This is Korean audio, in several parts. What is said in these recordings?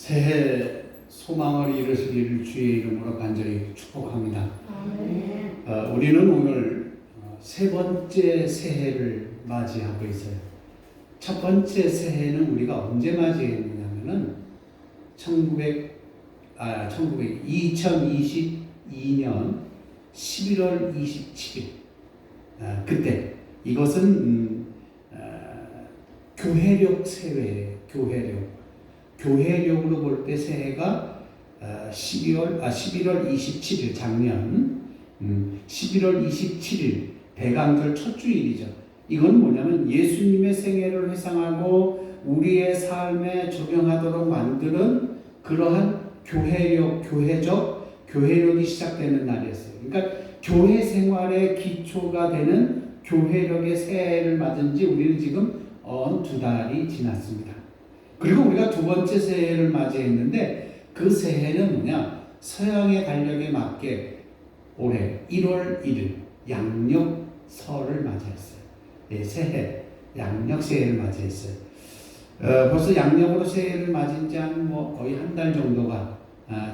새해 소망을 이루시기를 주의 이름으로 간절히 축복합니다. 우리는 오늘 세 번째 새해를 맞이하고 있어요. 첫 번째 새해는 우리가 언제 맞이했느냐면은 2022년 11월 27일 그때 이것은 교회력 새해예요. 교회력으로 볼 때 새해가 11월 27일 작년 11월 27일 대강절 첫 주일이죠. 이건 뭐냐면 예수님의 생애를 회상하고 우리의 삶에 적용하도록 만드는 그러한 교회력이 시작되는 날이었어요. 그러니까 교회 생활의 기초가 되는 교회력의 새해를 맞은 지 우리는 지금 2달이 지났습니다. 그리고 우리가 두 번째 새해를 맞이했는데 그 새해는 뭐냐? 서양의 달력에 맞게 올해 1월 1일 양력설을 맞이했어요. 네, 새해 양력 새해를 맞이했어요. 벌써 양력으로 새해를 맞은 지 거의 한 달 정도가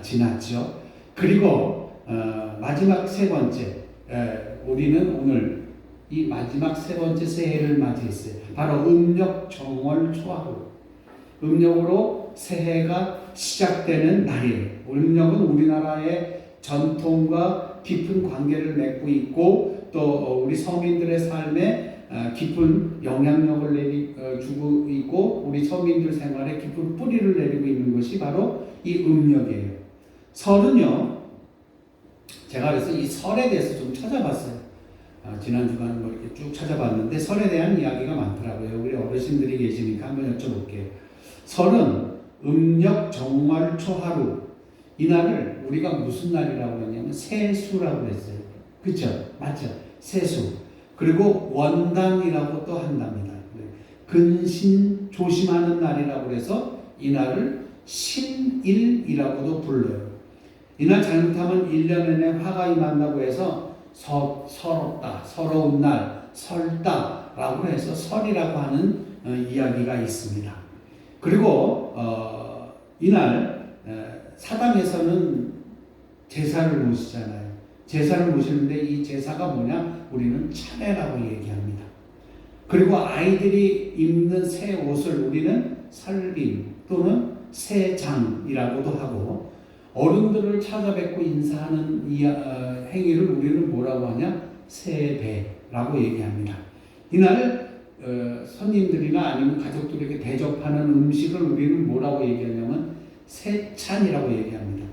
지났죠. 그리고 마지막 세 번째 우리는 오늘 이 마지막 세 번째 새해를 맞이했어요. 바로 음력 정월 초하루. 음력으로 새해가 시작되는 날이에요. 음력은 우리나라의 전통과 깊은 관계를 맺고 있고 또 우리 서민들의 삶에 깊은 영향력을 주고 있고 우리 서민들 생활에 깊은 뿌리를 내리고 있는 것이 바로 이 음력이에요. 설은요, 제가 그래서 이 설에 대해서 좀 찾아봤어요. 지난 주간 이렇게 쭉 찾아봤는데 설에 대한 이야기가 많더라고요. 우리 어르신들이 계시니까 한번 여쭤볼게요. 설은 음력 정월 초하루, 이날을 우리가 무슨 날이라고 했냐면 세수라고 했어요. 그렇죠? 맞죠? 세수. 그리고 원단이라고 또 한답니다. 근신 조심하는 날이라고 해서 이날을 신일이라고도 불러요. 이날 잘못하면 1년 내내 화가 임한다고 해서 서럽다, 서러운 날, 설다라고 해서 설이라고 하는 이야기가 있습니다. 그리고 이날 사당에서는 제사를 모시잖아요. 제사를 모시는데 이 제사가 뭐냐? 우리는 차례라고 얘기합니다. 그리고 아이들이 입는 새 옷을 우리는 설빔 또는 새장이라고도 하고 어른들을 찾아뵙고 인사하는 행위를 우리는 뭐라고 하냐? 새배라고 얘기합니다. 이날 손님들이나 아니면 가족들에게 대접하는 음식을 우리는 뭐라고 얘기하냐면 새찬이라고 얘기합니다.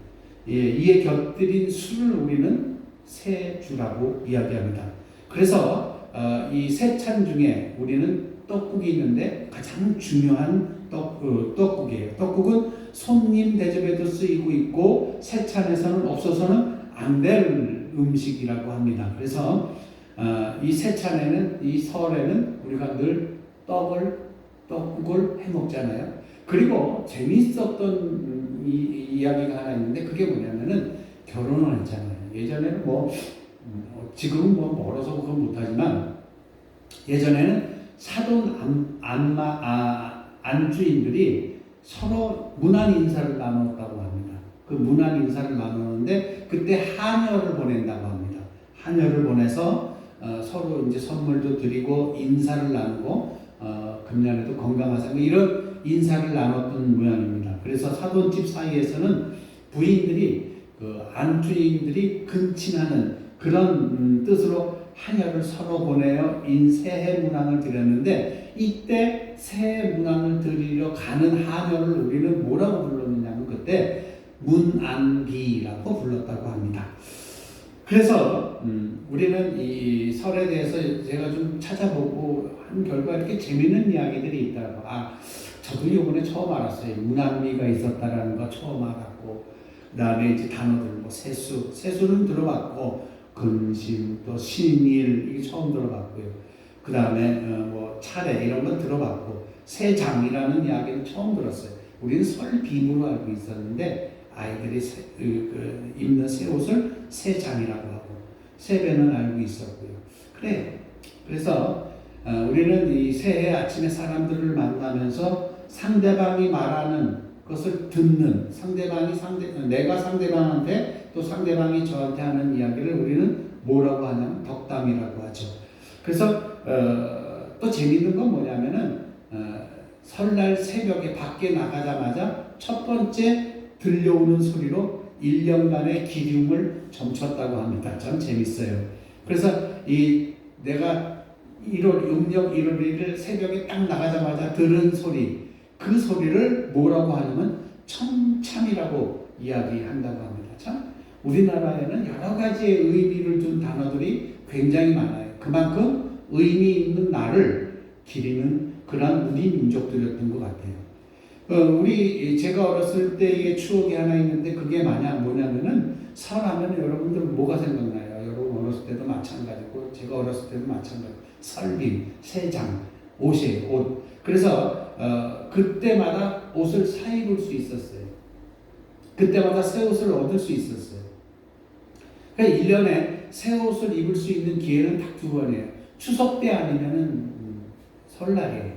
이에 곁들인 술을 우리는 새주라고 이야기합니다. 그래서 이 새찬 중에 우리는 떡국이 있는데 가장 중요한 떡국이에요. 떡국은 손님 대접에도 쓰이고 있고 새찬에서는 없어서는 안 될 음식이라고 합니다. 그래서 이 새찬에는, 이 설에는 우리가 늘 떡국을 해 먹잖아요. 그리고 재미있었던 이야기가 하나 있는데 그게 뭐냐면은 결혼을 했잖아요. 예전에는 지금은 멀어서 그건 못하지만 예전에는 사돈 안주인들이 서로 문안 인사를 나눴다고 합니다. 그 문안 인사를 나누는데 그때 하녀를 보낸다고 합니다. 하녀를 보내서 서로 이제 선물도 드리고 인사를 나누고 금년에도 건강하세요. 이런 인사를 나눴던 모양입니다. 그래서 사돈집 사이에서는 부인들이 안주인들이 근친하는 그런 뜻으로 하녀를 서로 보내어 새해 문안을 드렸는데 이때 새해 문안을 드리러 가는 하녀를 우리는 뭐라고 불렀느냐면 그때 문안비라고 불렀다고 합니다. 그래서 우리는 이 설에 대해서 제가 좀 찾아보고 한 결과 이렇게 재밌는 이야기들이 있더라고요. 저도 이번에 처음 알았어요. 문안비가 있었다라는 거 처음 알았고 그 다음에 이제 단어들 세수는 들어봤고 근심 또 신일 이게 처음 들어봤고요. 그 다음에 차례 이런 건 들어봤고 새장이라는 이야기는 처음 들었어요. 우리는 설빔으로 알고 있었는데 아이들이 입는 새 옷을 새장이라고 하고 새배는 알고 있었고요. 그래서 우리는 이 새해 아침에 사람들을 만나면서 상대방이 말하는 그것을 듣는 내가 상대방한테 또 상대방이 저한테 하는 이야기를 우리는 뭐라고 하냐면 덕담이라고 하죠. 그래서 또 재밌는 건 뭐냐면은 설날 새벽에 밖에 나가자마자 첫 번째 들려오는 소리로 1년간의 기름을 점쳤다고 합니다. 참 재밌어요. 그래서 내가 음력 1월 1일 새벽에 딱 나가자마자 들은 소리, 그 소리를 뭐라고 하냐면 청참이라고 이야기한다고 합니다. 참 우리나라에는 여러 가지의 의미를 둔 단어들이 굉장히 많아요. 그만큼 의미 있는 날을 기리는 그런 우리 민족들이었던 것 같아요. 제가 어렸을 때의 추억이 하나 있는데 그게 뭐냐면은 설하면 여러분들 뭐가 생각나요? 여러분 어렸을 때도 마찬가지고 제가 어렸을 때도 마찬가지고 설빔, 새장, 옷. 그래서 그때마다 옷을 사 입을 수 있었어요. 그때마다 새 옷을 얻을 수 있었어요. 그러니까 1년에 새 옷을 입을 수 있는 기회는 딱 2번이에요. 추석 때 아니면은 설날이에요.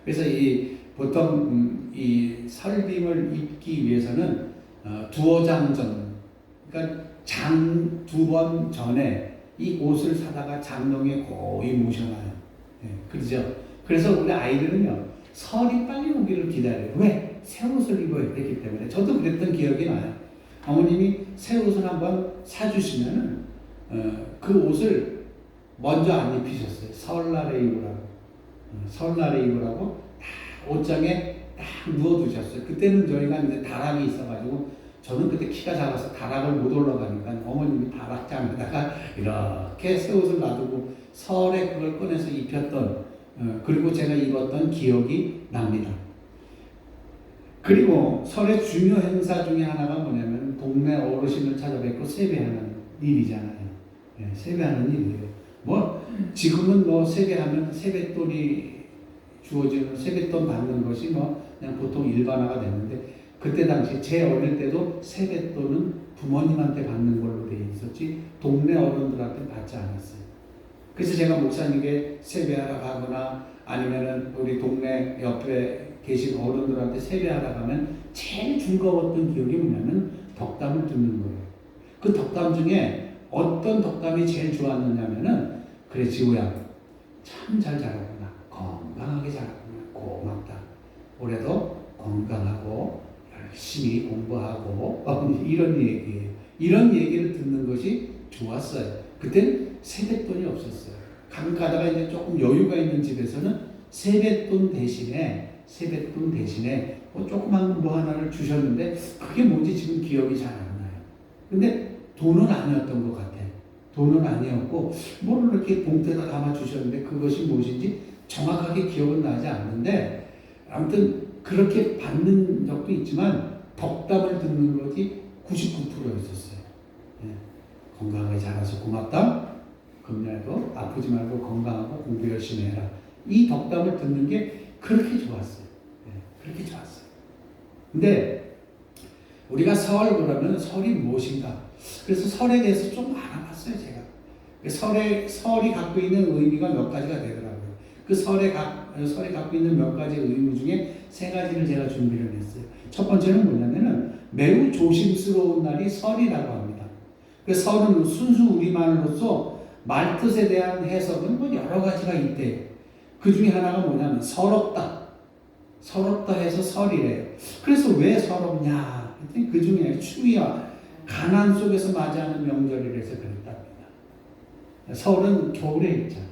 그래서 보통 이 설빔을 입기 위해서는 두어 장 전, 그러니까 장 2번 전에 이 옷을 사다가 장롱에 고이 모셔놔요. 그렇죠? 그래서 우리 아이들은요, 설이 빨리 오기를 기다려요. 왜? 새 옷을 입어야 되기 때문에. 저도 그랬던 기억이 나요. 어머님이 새 옷을 한번 사주시면은 그 옷을 먼저 안 입히셨어요. 설날에 입으라고 딱 옷장에 딱 누워두셨어요. 그때는 저희가 이제 다락이 있어가지고 저는 그때 키가 작아서 다락을 못 올라가니까 어머님이 다락장에다가 이렇게 새 옷을 놔두고 설에 그걸 꺼내서 입혔던 그리고 제가 입었던 기억이 납니다. 그리고 설의 중요 행사 중에 하나가 뭐냐면 동네 어르신을 찾아뵙고 세배하는 일이잖아요. 세배하는 일이에요. 지금은 세배하면 세뱃돈이 주어지는 세뱃돈 받는 것이 그냥 보통 일반화가 됐는데 그때 당시 제 어릴 때도 세뱃돈은 부모님한테 받는 걸로 돼 있었지 동네 어른들한테 받지 않았어요. 그래서 제가 목사님께 세배하러 가거나 아니면은 우리 동네 옆에 계신 어른들한테 세배하러 가면 제일 즐거웠던 기억이 뭐냐면 덕담을 듣는 거예요. 그 덕담 중에 어떤 덕담이 제일 좋았느냐면은 그래 지우야 참 잘 자랐구나. 건강하게 자랐구나. 고맙다. 올해도 건강하고 열심히 공부하고 이런 얘기예요. 이런 얘기를 듣는 것이 좋았어요. 그때는 세뱃돈이 없었어요. 가끔 가다가 이제 조금 여유가 있는 집에서는 세뱃돈 대신에 조그만 하나를 주셨는데 그게 뭔지 지금 기억이 잘 안 나요. 근데 돈은 아니었던 것 같아요. 돈은 아니었고 뭘 이렇게 봉투에다 담아 주셨는데 그것이 무엇인지 정확하게 기억은 나지 않는데 아무튼 그렇게 받는 적도 있지만 덕담을 듣는 것이 99%였었어요. 건강하게 자라서 고맙다. 금년에도 아프지 말고 건강하고 공부 열심히 해라. 이 덕담을 듣는 게 그렇게 좋았어요. 그렇게 좋았어요. 근데 우리가 설 그러면 설이 무엇인가? 그래서 설에 대해서 좀 알아봤어요, 제가. 설이 갖고 있는 의미가 몇 가지가 되더라고요. 그 설이 갖고 있는 몇 가지 의미 중에 3가지를 제가 준비를 했어요. 첫 번째는 뭐냐면은 매우 조심스러운 날이 설이라고 합니다. 그 설은 순수 우리말로서 말뜻에 대한 해석은 여러 가지가 있대요. 그 중에 하나가 뭐냐면 서럽다 해서 설이래요. 그래서 왜 서럽냐? 그 중에 추위와 가난 속에서 맞이하는 명절이라서 그랬답니다. 설은 겨울에 있잖아요.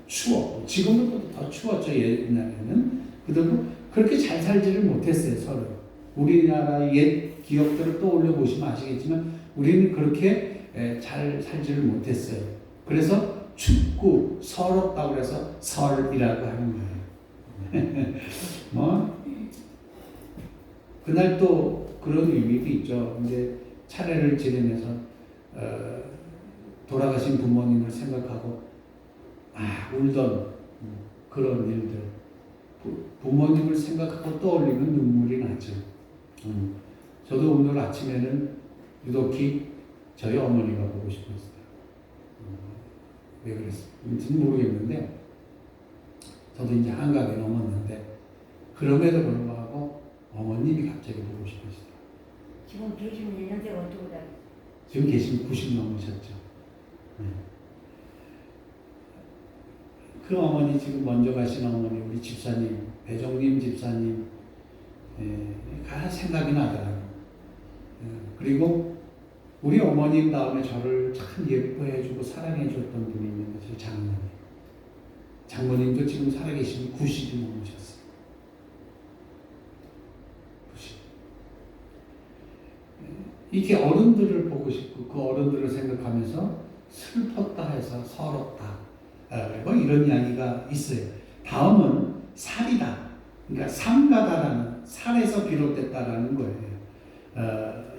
추워. 지금은 더 추웠죠. 옛날에는. 그래도 그렇게 잘 살지를 못했어요. 설은. 우리나라의 옛 기억들을 떠올려 보시면 아시겠지만 우리는 그렇게 잘 살지를 못했어요. 그래서 춥고 서럽다고 해서 설이라고 하는 거예요. 그날 또 그런 의미도 있죠. 이제 차례를 지내면서 돌아가신 부모님을 생각하고 울던 그런 일들, 부모님을 생각하고 떠올리면 눈물이 나죠. 저도 오늘 아침에는 유독히 저희 어머니가 보고 싶었어요. 왜 그랬는지는 모르겠는데 저도 이제 한갑이 넘었는데 그럼에도 불구하고 어머님이 갑자기 보고 싶으시다. 지금 계시는 연세가 어떻게 돼? 지금 계시면 90 넘으셨죠. 네. 그 어머니 지금 먼저 가신 어머니 우리 집사님 배종림 집사님 가장 생각이 나더라고요. 그리고 우리 어머님 다음에 저를 참 예뻐해주고 사랑해줬던 분이 있는 것이 장모님. 장모님도 지금 살아계시면 90이 넘으셨어요. 90. 이렇게 어른들을 보고 싶고 그 어른들을 생각하면서 슬펐다 해서 서럽다. 뭐 이런 이야기가 있어요. 다음은 살이다. 그러니까 삼가다라는 살에서 비롯됐다라는 거예요.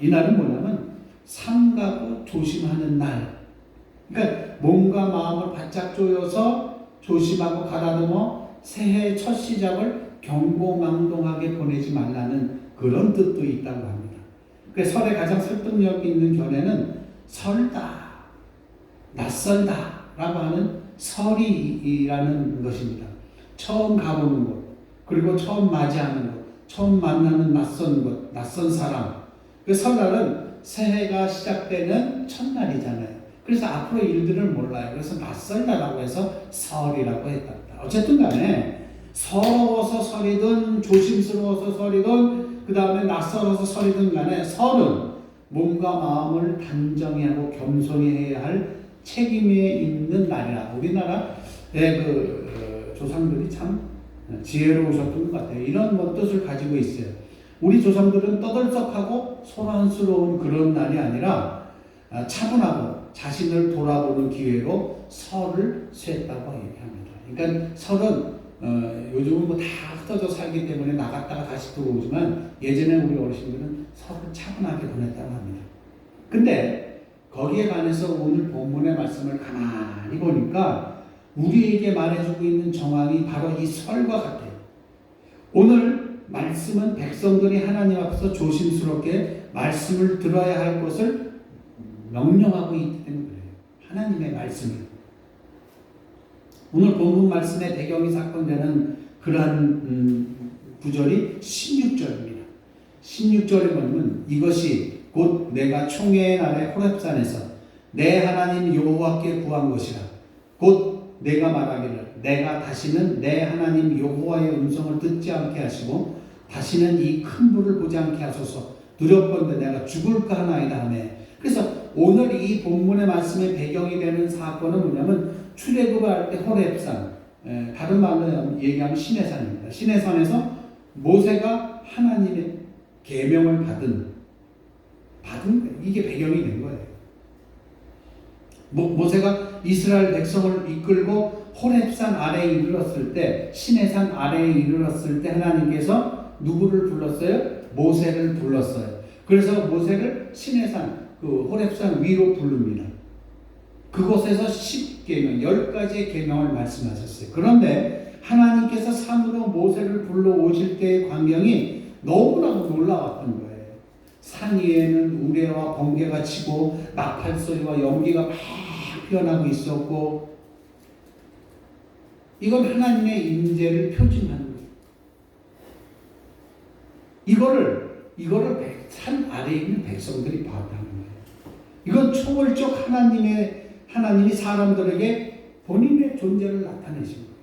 이날은 뭐냐면 삼가고 조심하는 날. 그러니까 몸과 마음을 바짝 조여서 조심하고 가다듬어 새해 첫 시작을 경고망동하게 보내지 말라는 그런 뜻도 있다고 합니다. 그래서 설의 가장 설득력 있는 견해는 설다, 낯설다 라고 하는 설이라는 것입니다. 처음 가보는 곳, 그리고 처음 맞이하는 곳, 처음 만나는 낯선 곳, 낯선 사람. 그 설날은 새해가 시작되는 첫날이잖아요. 그래서 앞으로 일들을 몰라요. 그래서 낯설다라고 해서 설이라고 했답니다. 어쨌든 간에 서러워서 설이든 조심스러워서 설이든 그 다음에 낯설어서 설이든 간에 설은 몸과 마음을 단정히 하고 겸손히 해야 할 책임에 있는 날이라. 우리나라의 조상들이 참 지혜로우셨던 것 같아요. 이런 뜻을 가지고 있어요. 우리 조상들은 떠들썩하고 소란스러운 그런 날이 아니라 차분하고 자신을 돌아보는 기회로 설을 쇠했다고 얘기합니다. 그러니까 설은 요즘은 뭐 다 흩어져 살기 때문에 나갔다가 다시 들어오지만 예전에 우리 어르신들은 설을 차분하게 보냈다고 합니다. 근데 거기에 관해서 오늘 본문의 말씀을 가만히 보니까 우리에게 말해주고 있는 정황이 바로 이 설과 같아요. 오늘 말씀은 백성들이 하나님 앞에서 조심스럽게 말씀을 들어야 할 것을 명령하고 있기 때문에 그래요. 하나님의 말씀을. 오늘 본문 말씀의 배경이 사건되는 그러한 구절이 16절입니다. 16절에 보면 이것이 곧 내가 총회의 날에 호렙산에서 내 하나님 여호와께 구한 것이라. 곧 내가 말하기를 내가 다시는 내 하나님 여호와의 음성을 듣지 않게 하시고 다시는 이 큰 불을 보지 않게 하소서. 두렵건대 내가 죽을까 하나이다 하며. 그래서 오늘 이 본문의 말씀의 배경이 되는 사건은 뭐냐면 출애굽을 할 때 호렙산, 다른 말로 얘기하면 시내산입니다. 시내산에서 모세가 하나님의 계명을 받은 이게 배경이 된 거예요. 모세가 이스라엘 백성을 이끌고 호렙산 아래에 이르렀을 때, 시내산 아래에 이르렀을 때 하나님께서 누구를 불렀어요? 모세를 불렀어요. 그래서 모세를 시내산, 호렙산 위로 부릅니다. 그곳에서 10계명, 10가지의 계명을 말씀하셨어요. 그런데 하나님께서 산으로 모세를 불러오실 때의 광경이 너무나도 놀라웠던 거예요. 산 위에는 우레와 번개가 치고 나팔 소리와 연기가 막 피어나고 있었고, 이건 하나님의 임재를 표징하는 거예요. 이거를 산 아래에 있는 백성들이 봐야 하는 거예요. 이건 초월적 하나님이 사람들에게 본인의 존재를 나타내신 거예요.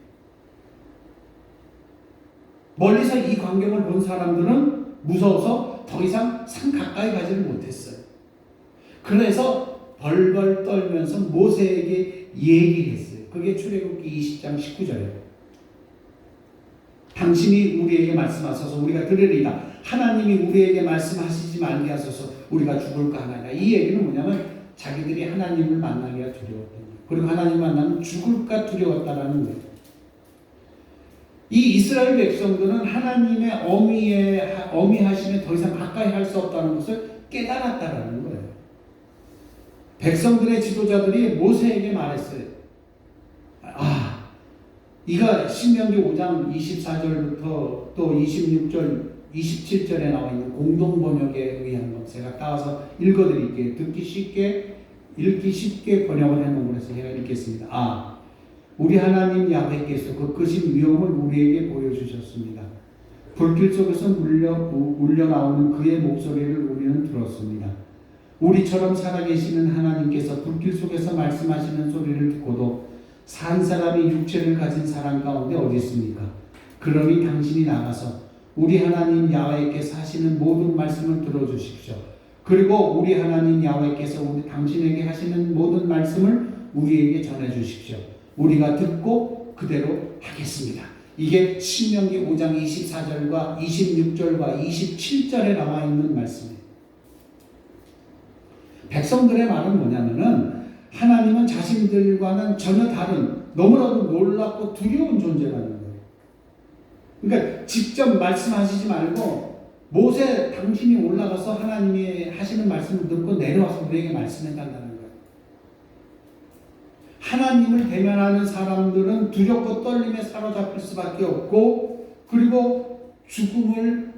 멀리서 이 광경을 본 사람들은 무서워서 더 이상 산 가까이 가지를 못했어요. 그래서 벌벌 떨면서 모세에게 얘기를 했어요. 그게 출애굽기 20장 19절이에요. 당신이 우리에게 말씀하셔서 우리가 들으리이다. 하나님이 우리에게 말씀하시지 말게 하소서. 우리가 죽을까 하나이다. 이 얘기는 뭐냐면 자기들이 하나님을 만나기가 두려웠던 거예요. 그리고 하나님을 만나면 죽을까 두려웠다라는 거예요. 이 이스라엘 백성들은 하나님의 어미하심에 더 이상 가까이 할 수 없다는 것을 깨달았다라는 거예요. 백성들의 지도자들이 모세에게 말했어요. 이가 신명기 5장 24절부터 또 26절, 27절에 나와 있는 공동 번역에 의한 것 제가 따와서 읽어드릴게요. 읽기 쉽게 번역을 해놓은 거라서 제가 읽겠습니다. 우리 하나님 야훼께서 그 크신 위엄을 우리에게 보여주셨습니다. 불길 속에서 울려 나오는 그의 목소리를 우리는 들었습니다. 우리처럼 살아계시는 하나님께서 불길 속에서 말씀하시는 소리를 듣고도 산 사람이 육체를 가진 사람 가운데 어디 있습니까? 그러니 당신이 나가서 우리 하나님 야훼께서 하시는 모든 말씀을 들어주십시오. 그리고 우리 하나님 야훼께서 당신에게 하시는 모든 말씀을 우리에게 전해주십시오. 우리가 듣고 그대로 하겠습니다. 이게 신명기 5장 24절과 26절과 27절에 나와 있는 말씀이에요. 백성들의 말은 뭐냐면은 하나님은 자신들과는 전혀 다른 너무나도 놀랍고 두려운 존재라는 거예요. 그러니까 직접 말씀하시지 말고 모세 당신이 올라가서 하나님이 하시는 말씀을 듣고 내려와서 우리에게 말씀해달라는 거예요. 하나님을 대면하는 사람들은 두렵고 떨림에 사로잡힐 수밖에 없고 그리고 죽음을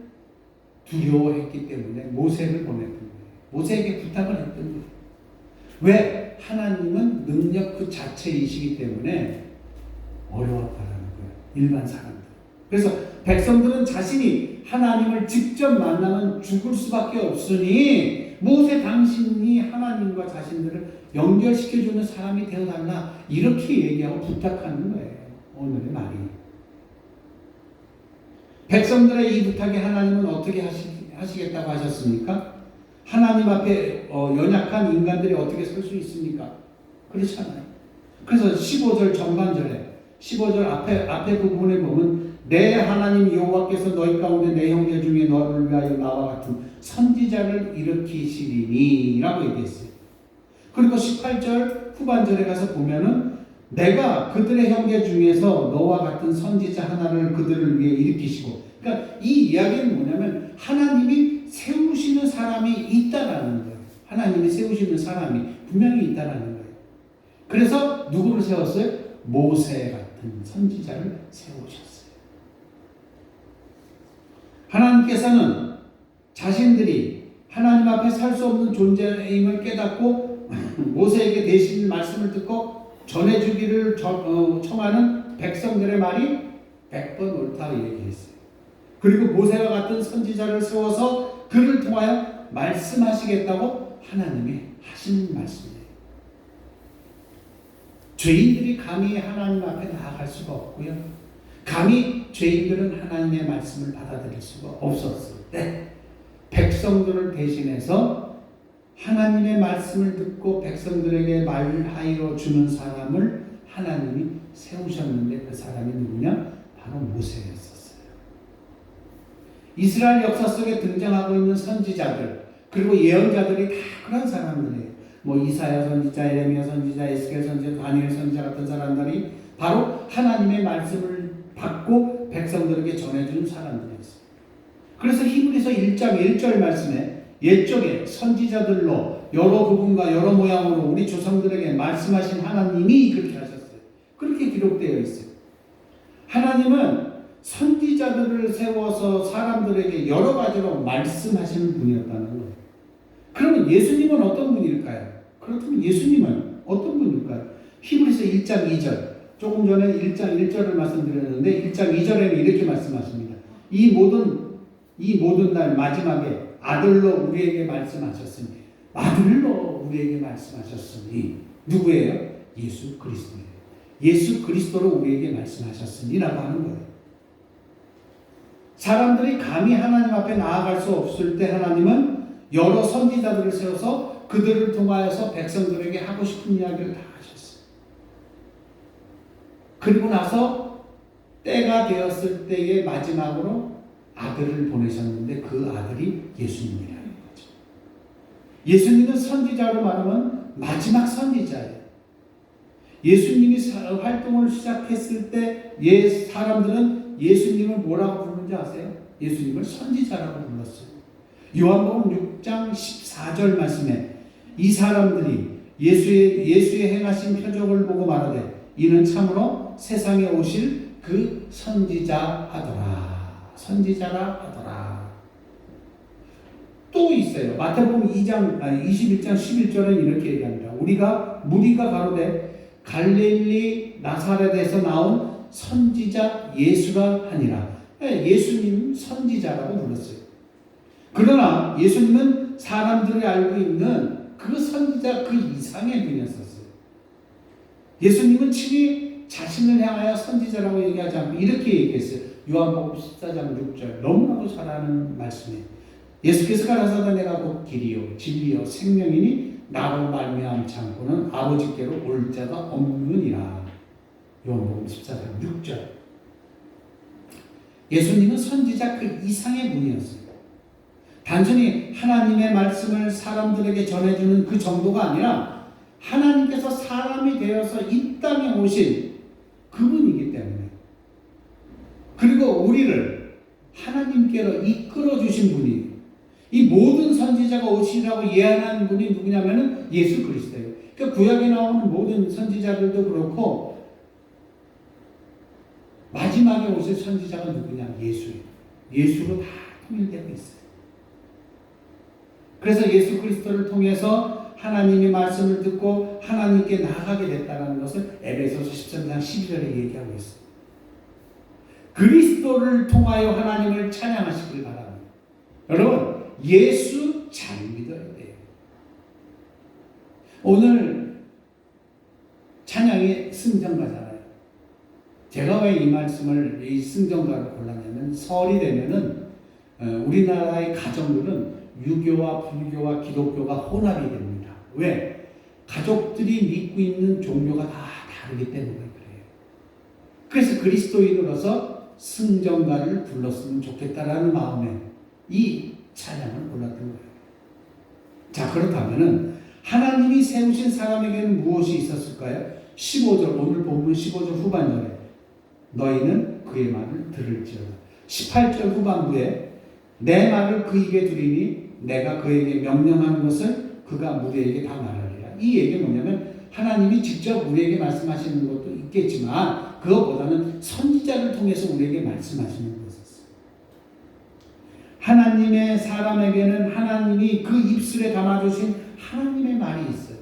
두려워했기 때문에 모세를 보냈던 거예요. 모세에게 부탁을 했던 거예요. 왜? 하나님은 능력 그 자체이시기 때문에 어려웠다는 거예요. 일반 사람들. 그래서 백성들은 자신이 하나님을 직접 만나면 죽을 수밖에 없으니 모세 당신이 하나님과 자신들을 연결시켜주는 사람이 되어달라 이렇게 얘기하고 부탁하는 거예요. 오늘의 말이. 백성들의 이 부탁에 하나님은 어떻게 하시겠다고 하셨습니까? 하나님 앞에 연약한 인간들이 어떻게 설 수 있습니까? 그렇잖아요. 그래서 15절 전반절에 15절 앞에 부분에 보면 내 하나님 여호와께서 너희 가운데 내 형제 중에 너를 위하여 나와 같은 선지자를 일으키시리니 라고 얘기했어요. 그리고 18절 후반절에 가서 보면은 내가 그들의 형제 중에서 너와 같은 선지자 하나를 그들을 위해 일으키시고, 그러니까 이 이야기는 뭐냐면 하나님이 세우시는 사람이 있다라는 거예요. 하나님이 세우시는 사람이 분명히 있다라는 거예요. 그래서 누구를 세웠어요? 모세 같은 선지자를 세우셨어요. 하나님께서는 자신들이 하나님 앞에 살 수 없는 존재임을 깨닫고 모세에게 대신 말씀을 듣고 전해주기를 청하는 백성들의 말이 100번 옳다고 얘기했어요. 그리고 모세와 같은 선지자를 세워서 그를 통하여 말씀하시겠다고 하나님이 하시는 말씀이에요. 죄인들이 감히 하나님 앞에 나아갈 수가 없고요. 감히 죄인들은 하나님의 말씀을 받아들일 수가 없었을 때 백성들을 대신해서 하나님의 말씀을 듣고 백성들에게 말하여 주는 사람을 하나님이 세우셨는데 그 사람이 누구냐? 바로 모세였었어요. 이스라엘 역사 속에 등장하고 있는 선지자들 그리고 예언자들이 다 그런 사람들이에요. 뭐 이사야 선지자, 예레미야 선지자, 에스겔 선지자, 다니엘 선지자 같은 사람들이 바로 하나님의 말씀을 받고 백성들에게 전해주는 사람들이었어요. 그래서 히브리서 1장 1절 말씀에 옛적에 선지자들로 여러 부분과 여러 모양으로 우리 조상들에게 말씀하신 하나님이 그렇게 하셨어요. 그렇게 기록되어 있어요. 하나님은 선지자들을 세워서 사람들에게 여러 가지로 말씀하시는 분이었다는 거예요. 그러면 예수님은 어떤 분일까요? 그렇다면 예수님은 어떤 분일까요? 히브리서 1장 2절 조금 전에 1장 1절을 말씀드렸는데 1장 2절에는 이렇게 말씀하십니다. 이 모든 날 마지막에 아들로 우리에게 말씀하셨으니 아들로 우리에게 말씀하셨으니 누구예요? 예수 그리스도예요. 예수 그리스도로 우리에게 말씀하셨으니 라고 하는 거예요. 사람들이 감히 하나님 앞에 나아갈 수 없을 때 하나님은 여러 선지자들을 세워서 그들을 통하여서 백성들에게 하고 싶은 이야기를 다 하셨어요. 그리고 나서 때가 되었을 때의 마지막으로 아들을 보내셨는데 그 아들이 예수님이라는 거죠. 예수님은 선지자로 말하면 마지막 선지자예요. 예수님이 활동을 시작했을 때 사람들은 예수님을 뭐라고 부르는지 아세요? 예수님을 선지자라고 불렀어요. 요한복음 6장 14절 말씀에 이 사람들이 예수의 행하신 표적을 보고 말하되 이는 참으로 세상에 오실 그 선지자 하더라. 선지자라 하더라. 또 있어요. 마태복음 21장 11절은 이렇게 얘기합니다. 무리가 가로되 갈릴리 나사렛에서 나온 선지자 예수라 하니라. 예수님 선지자라고 불렀어요. 그러나 예수님은 사람들이 알고 있는 그 선지자 그 이상의 분이었었어요. 예수님은 친히 자신을 향하여 선지자라고 얘기하지 않고 이렇게 얘기했어요. 요한복음 14장 6절 너무나도 잘 아는 말씀이에요. 예수께서 가라사대 내가 곧 길이요 진리요 생명이니 나로 말미암지 않고는 아버지께로 올 자가 없느니라. 요한복음 14장 6절. 예수님은 선지자 그 이상의 분이었어요. 단순히 하나님의 말씀을 사람들에게 전해주는 그 정도가 아니라 하나님께서 사람이 되어서 이 땅에 오신 그분이기 때문에, 그리고 우리를 하나님께로 이끌어 주신 분이, 이 모든 선지자가 오시라고 예언한 분이 누구냐면은 예수 그리스도예요. 그러니까 구약에 나오는 모든 선지자들도 그렇고 마지막에 오실 선지자가 누구냐? 예수예요. 예수로 다 통일되고 있어요. 그래서 예수 그리스도를 통해서 하나님의 말씀을 듣고 하나님께 나아가게 됐다는 것을 에베소서 13장 12절에 얘기하고 있어요. 그리스도를 통하여 하나님을 찬양하시길 바랍니다. 여러분, 예수 잘 믿어야 돼요. 오늘 찬양이 승전가잖아요. 제가 왜 이 말씀을, 이 승전가를 골랐냐면, 설이 되면은 우리나라의 가정들은 유교와 불교와 기독교가 혼합이 됩니다. 왜? 가족들이 믿고 있는 종교가 다 다르기 때문에 그래요. 그래서 그리스도인으로서 승전가를 불렀으면 좋겠다라는 마음에 이 찬양을 골랐던 거예요. 자, 그렇다면은 하나님이 세우신 사람에게는 무엇이 있었을까요? 15절, 오늘 본문 15절 후반절에 너희는 그의 말을 들을지어다. 18절 후반부에 내 말을 그 입에 두리니 내가 그에게 명령한 것을 그가 우리에게 다 말하리라. 이 얘기는 뭐냐면 하나님이 직접 우리에게 말씀하시는 것도 있겠지만 그것보다는 선지자를 통해서 우리에게 말씀하시는 것이었어요. 하나님의 사람에게는 하나님이 그 입술에 담아주신 하나님의 말이 있어요.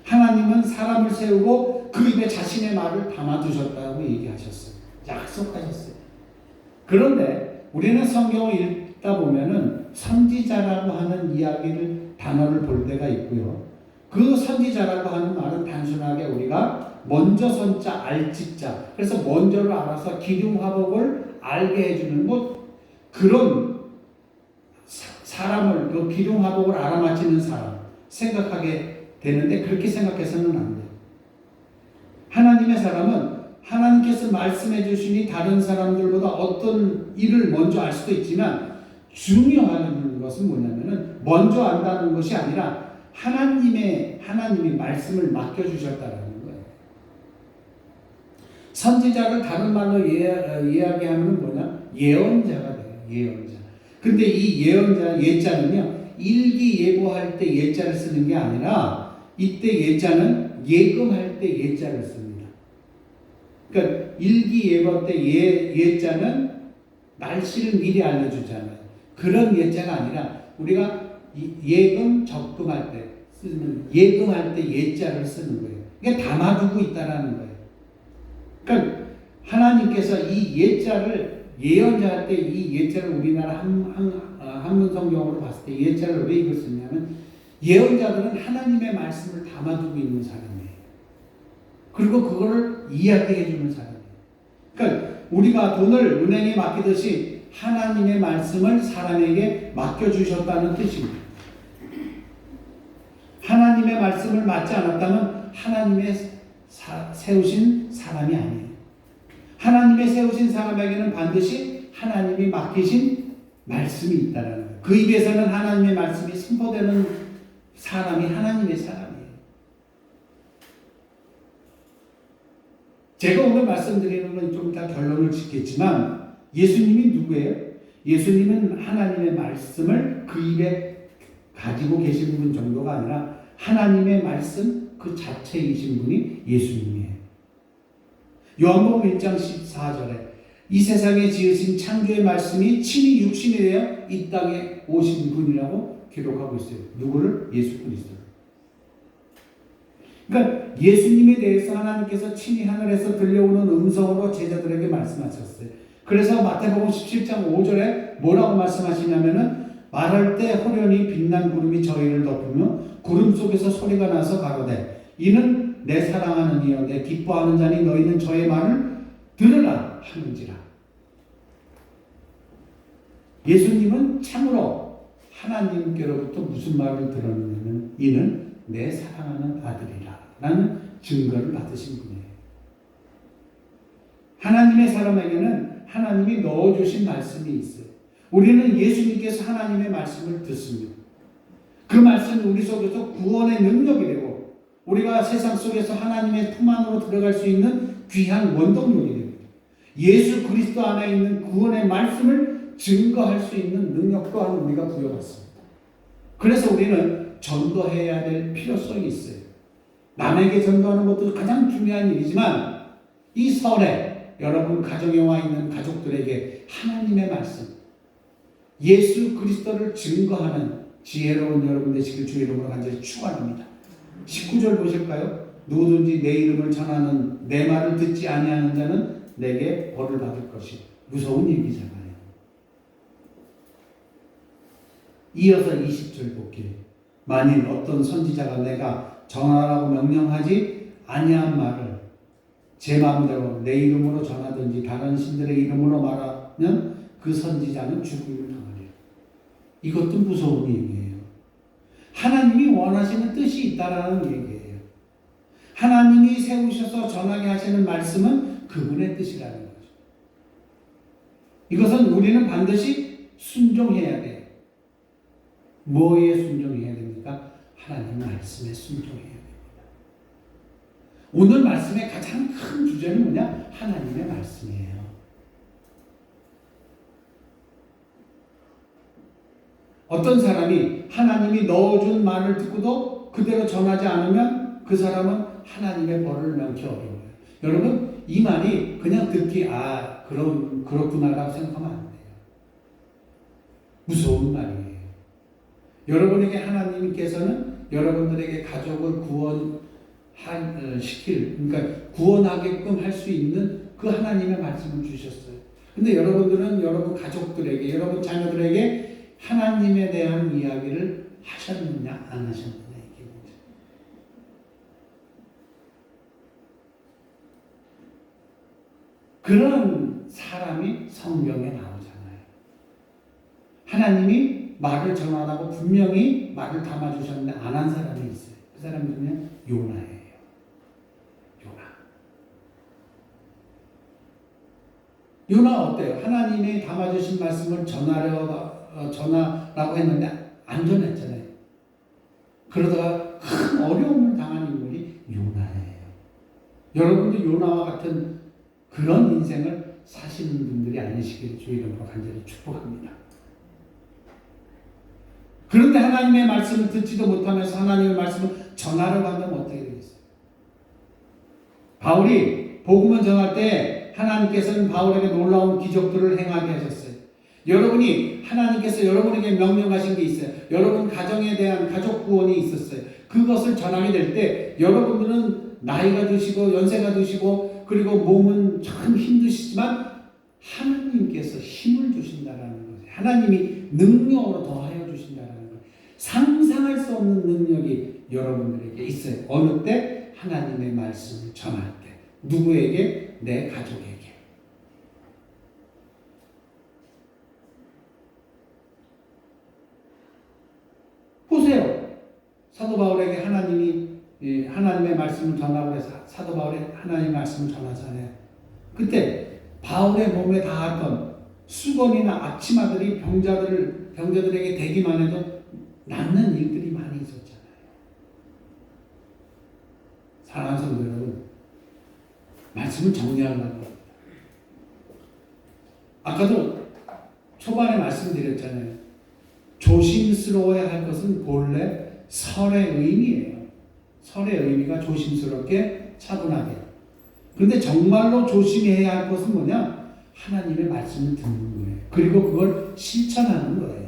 하나님은 사람을 세우고 그 입에 자신의 말을 담아두셨다고 얘기하셨어요. 약속하셨어요. 그런데 우리는 성경을 읽다 보면은 선지자라고 하는 이야기를, 단어를 볼 때가 있고요. 그 선지자라고 하는 말은 단순하게 우리가 먼저 선자 알지자, 그래서 먼저를 알아서 기륭화복을 알게 해주는 그런 사람을, 그 기륭화복을 알아맞히는 사람 생각하게 되는데, 그렇게 생각해서는 안 돼요. 하나님의 사람은 하나님께서 말씀해 주시니 다른 사람들보다 어떤 일을 먼저 알 수도 있지만 중요한 것은 뭐냐면은 먼저 안다는 것이 아니라 하나님이 말씀을 맡겨주셨다는 거예요. 선지자를 다른 말로 이야기하면 뭐냐? 예언자가 돼요. 예언자. 근데 이 예언자, 예자는요, 일기예보할 때 예자를 쓰는 게 아니라 이때 예자는 예금할 때 예자를 씁니다. 그러니까 일기예보 때 예자는 날씨를 미리 알려주잖아요. 그런 예자가 아니라 우리가 예금, 적금할 때 쓰는, 예금할 때 예자를 쓰는 거예요. 이게 담아두고 있다라는 거예요. 그러니까 하나님께서 이 예자를, 예언자 할 때 이 예자를 우리나라 한문 성경으로 봤을 때 예자를 왜 이걸 쓰냐면 예언자들은 하나님의 말씀을 담아두고 있는 사람이에요. 그리고 그거를 이야기해 주는 사람이에요. 그러니까 우리가 돈을 은행에 맡기듯이 하나님의 말씀을 사람에게 맡겨주셨다는 뜻입니다. 하나님의 말씀을 맡지 않았다면 하나님의 세우신 사람이 아니에요. 하나님의 세우신 사람에게는 반드시 하나님이 맡기신 말씀이 있다는 거예요. 그 입에서는 하나님의 말씀이 선포되는 사람이 하나님의 사람이에요. 제가 오늘 말씀드리는 건 좀 이따 결론을 짓겠지만 예수님이 누구예요? 예수님은 하나님의 말씀을 그 입에 가지고 계신 분 정도가 아니라 하나님의 말씀 그 자체이신 분이 예수님이에요. 요한복음 1장 14절에 이 세상에 지으신 창조의 말씀이 친히 육신이 되어 이 땅에 오신 분이라고 기록하고 있어요. 누구를? 예수 그리스도를. 그러니까 예수님에 대해서 하나님께서 친히 하늘에서 들려오는 음성으로 제자들에게 말씀하셨어요. 그래서 마태복음 17장 5절에 뭐라고 말씀하시냐면은 말할 때 호련히 빛난 구름이 저희를 덮으며 구름 속에서 소리가 나서 가로되 이는 내 사랑하는 이여 내 기뻐하는 자니 너희는 저의 말을 들으라 하는지라. 예수님은 참으로 하나님께로부터 무슨 말을 들었냐면 이는 내 사랑하는 아들이라 라는 증거를 받으신 분이에요. 하나님의 사람에게는 하나님이 넣어주신 말씀이 있어요. 우리는 예수님께서 하나님의 말씀을 듣습니다. 그 말씀이 우리 속에서 구원의 능력이 되고 우리가 세상 속에서 하나님의 품 안으로 들어갈 수 있는 귀한 원동력이 됩니다. 예수 그리스도 안에 있는 구원의 말씀을 증거할 수 있는 능력 또한 우리가 부여받습니다. 그래서 우리는 전도해야 될 필요성이 있어요. 남에게 전도하는 것도 가장 중요한 일이지만 이 설에 여러분 가정에 와 있는 가족들에게 하나님의 말씀, 예수 그리스도를 증거하는 지혜로운 여러분 되시길 주의 이름으로 간절히 축원합니다. 19절 보실까요? 누구든지 내 이름을 전하는 내 말을 듣지 아니하는 자는 내게 벌을 받을 것이 무서운 얘기잖아요. 이어서 20절 볼게요. 만일 어떤 선지자가 내가 전하라고 명령하지 아니한 말을 제 마음대로 내 이름으로 전하든지 다른 신들의 이름으로 말하면 그 선지자는 죽음을 당하리라. 이것도 무서운 얘기예요. 하나님이 원하시는 뜻이 있다라는 얘기예요. 하나님이 세우셔서 전하게 하시는 말씀은 그분의 뜻이라는 거죠. 이것은 우리는 반드시 순종해야 돼요. 뭐에 순종해야 됩니까? 하나님 말씀에 순종해야 됩니다. 오늘 말씀의 가장 큰 주제는 뭐냐? 하나님의 말씀이에요. 어떤 사람이 하나님이 넣어준 말을 듣고도 그대로 전하지 않으면 그 사람은 하나님의 벌을 명키 어려워요. 여러분 이 말이 그냥 듣기 그렇구나라고 생각하면 안 돼요. 무서운 말이에요. 여러분에게 하나님께서는 여러분들에게 가족을 그러니까 구원하게끔 할 수 있는 그 하나님의 말씀을 주셨어요. 근데 여러분들은 여러분 가족들에게, 여러분 자녀들에게 하나님에 대한 이야기를 하셨느냐, 안 하셨느냐, 이게 문제. 그런 사람이 성경에 나오잖아요. 하나님이 말을 전하라고 분명히 말을 담아주셨는데 안 한 사람이 있어요. 그 사람이 누구냐? 요나예요. 요나 어때요? 하나님이 담아주신 말씀을 전하라고 했는데 안 전했잖아요. 그러다가 큰 어려움을 당한 인물이 요나예요. 여러분도 요나와 같은 그런 인생을 사시는 분들이 아니시길 주의 이름으로 간절히 축복합니다. 그런데 하나님의 말씀을 듣지도 못하면서 하나님의 말씀을 전하려고 하면 어떻게 되겠어요? 바울이 복음을 전할 때 하나님께서는 바울에게 놀라운 기적들을 행하게 하셨어요. 여러분이 하나님께서 여러분에게 명령하신 게 있어요. 여러분 가정에 대한 가족 구원이 있었어요. 그것을 전하게 될 때 여러분들은 나이가 드시고 연세가 드시고 그리고 몸은 참 힘드시지만 하나님께서 힘을 주신다라는 거예요. 하나님이 능력으로 더하여 주신다라는 거예요. 상상할 수 없는 능력이 여러분들에게 있어요. 어느 때? 하나님의 말씀을 전할 때. 누구에게? 내 가족에게. 보세요. 사도 바울에게 하나님의 말씀을 전하고 해서 사도 바울이 하나님의 말씀을 전하잖아요. 그때 바울의 몸에 닿았던 수건이나 앞치마들이 병자들에게 대기만 해도 낫는 일들이 많이 있었잖아요. 사랑하는 성도 여러분, 말씀을 정리하려고 합니다. 아까도 초반에 말씀드렸잖아요. 조심스러워야 할 것은 본래 설의 의미예요. 설의 의미가 조심스럽게 차분하게. 그런데 정말로 조심해야 할 것은 뭐냐? 하나님의 말씀을 듣는 거예요. 그리고 그걸 실천하는 거예요.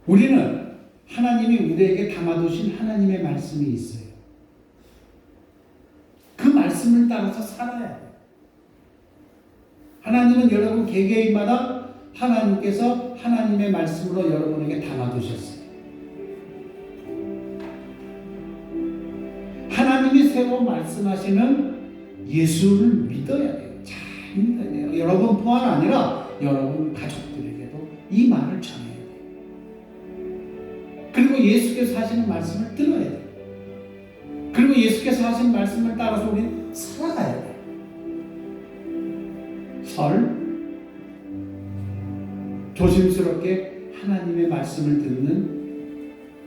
우리는 하나님이 우리에게 담아두신 하나님의 말씀이 있어요. 그 말씀을 따라서 살아야 돼요. 하나님은 여러분 개개인마다 하나님께서 하나님의 말씀으로 여러분에게 담아두셨어요. 하나님이 새로 말씀하시는 예수를 믿어야 돼요. 잘 믿어야 돼요. 여러분뿐만 아니라 여러분 가족들에게도 이 말을 전해야 돼요. 그리고 예수께서 하시는 말씀을 들어야 돼요. 그리고 예수께서 하신 말씀을 따라서 우리는 살아가야 돼요. 조심스럽게 하나님의 말씀을 듣는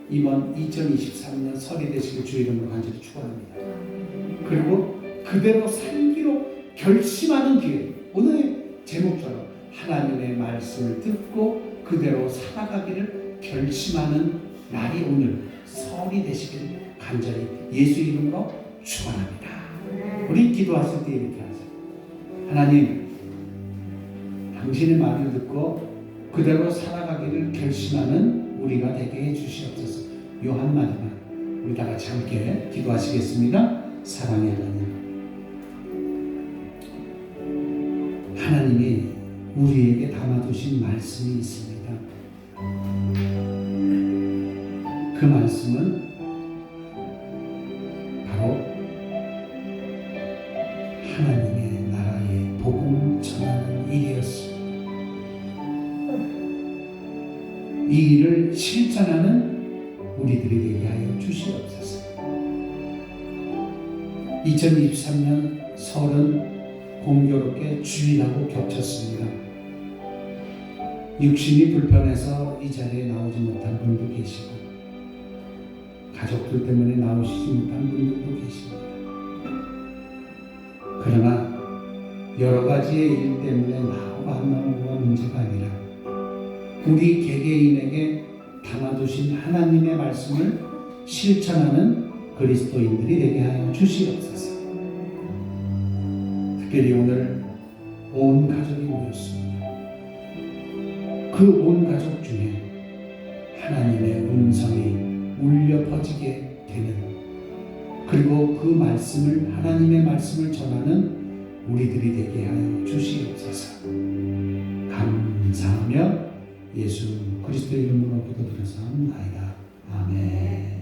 이번 2023년 설이 되시길 주 이름으로 간절히 축원합니다. 그리고 그대로 살기로 결심하는 기회. 오늘의 제목처럼 하나님의 말씀을 듣고 그대로 살아가기를 결심하는 날이 오늘 설이 되시길 간절히 예수 이름으로 축원합니다. 우리 기도하실 때 이렇게 하세요. 하나님, 당신의 말을 듣고 그대로 살아가기를 결심하는 우리가 되게 해주시옵소서. 요 한마디만 우리 다 같이 함께 기도하시겠습니다. 사랑의 하나님이 우리에게 담아두신 말씀이 있습니다. 그 말씀은 바로 하나님의 나라의 복음 전하는 일이었습니다. 이 일을 실천하는 우리들이 되게 하여 주시옵소서. 2023년 설은 공교롭게 주일하고 겹쳤습니다. 육신이 불편해서 이 자리에 나오지 못한 분도 계시고 가족들 때문에 나오시지 못한 분들도 계십니다. 그러나 여러 가지의 일 때문에 나오고 안 나오고가 문제가 아니라 우리 개개인에게 담아두신 하나님의 말씀을 실천하는 그리스도인들이 되게 하여 주시옵소서. 특별히 오늘 온 가족이 모였습니다. 그 온 가족 중에 하나님의 음성이 울려 퍼지게 되는, 그리고 그 말씀을, 하나님의 말씀을 전하는 우리들이 되게 하여 주시옵소서. 감사하며 예수 그리스도의 이름으로 기도드려서 합니다. 아멘.